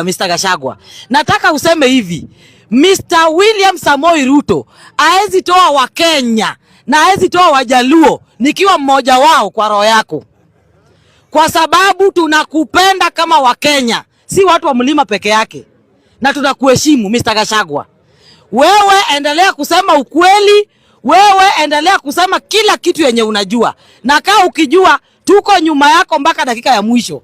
Mr. Gachagua, nataka useme hivi, Mr. William Samoei Ruto haezi toa wa Kenya na haezi toa Wajaluo nikiwa mmoja wao kwa roho yako, kwa sababu tunakupenda kama Wakenya, si watu wa mlima peke yake, na tunakuheshimu Mr. Gachagua. Wewe endelea kusema ukweli, wewe endelea kusema kila kitu yenye unajua, na kaa ukijua tuko nyuma yako mpaka dakika ya mwisho.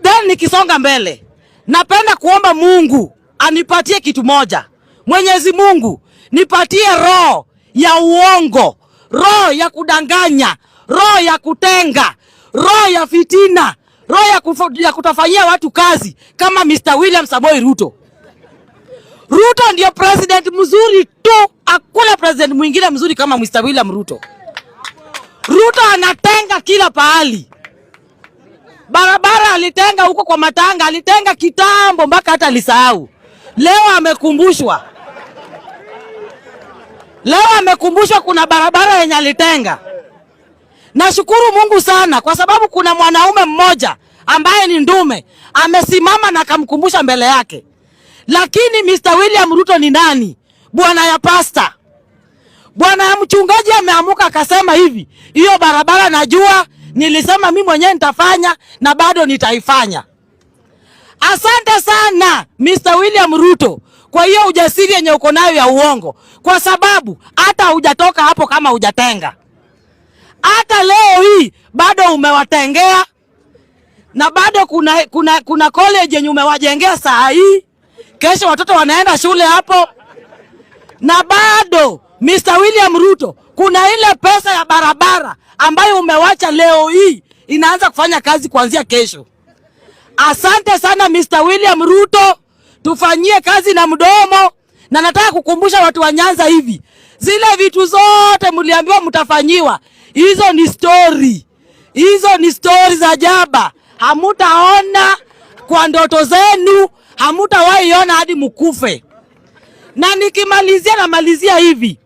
Then nikisonga mbele, napenda kuomba Mungu anipatie kitu moja. Mwenyezi Mungu, nipatie roho ya uongo, roho ya kudanganya, roho ya kutenga, roho ya fitina, roho ya kutafanyia watu kazi kama Mr. William Samoei Ruto. Ruto ndio president mzuri tu, hakuna president mwingine mzuri kama Mr. William Ruto. Ruto anatenga kila pahali. Barabara alitenga huko kwa matanga, alitenga kitambo mpaka hata alisahau. Leo amekumbushwa. Kuna barabara yenye alitenga. Nashukuru Mungu sana kwa sababu kuna mwanaume mmoja ambaye ni ndume amesimama na akamkumbusha mbele yake. Lakini Mr. William Ruto ni nani? Bwana ya pasta. Bwana ya mchungaji ameamuka akasema hivi, hiyo barabara najua, nilisema mimi mwenyewe nitafanya na bado nitaifanya. Asante sana Mr. William Ruto kwa hiyo ujasiri yenye uko nayo ya uongo, kwa sababu hata hujatoka hapo kama hujatenga. Hata leo hii bado umewatengea, na bado kuna college yenye umewajengea saa hii. Kesho watoto wanaenda shule hapo. Na bado Mr. William Ruto, kuna ile pesa ya barabara ambayo umewacha leo hii inaanza kufanya kazi kuanzia kesho. Asante sana Mr. William Ruto, tufanyie kazi na mdomo. Na nataka kukumbusha watu wa Nyanza hivi, zile vitu zote mliambiwa mtafanyiwa, hizo ni story. Hizo ni story za jaba. Hamutaona kwa ndoto zenu, hamutawahi ona hadi mkufe. Na nikimalizia namalizia hivi,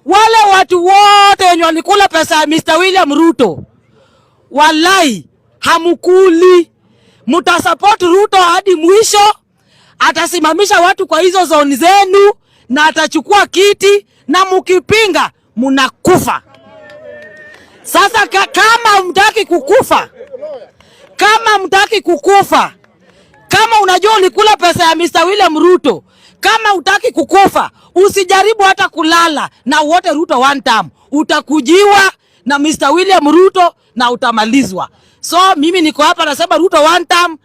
wale watu wote wenye walikula pesa ya Mr. William Ruto, wallahi hamukuli. Mutasupport Ruto hadi mwisho, atasimamisha watu kwa hizo zone zenu na atachukua kiti, na mukipinga munakufa. Sasa kama mtaki kukufa, kama unajua ulikula pesa ya Mr. William Ruto, kama utaki kukufa, usijaribu hata kulala na uote Ruto one time. Utakujiwa na Mr. William Ruto na utamalizwa. So mimi niko hapa nasema Ruto one time,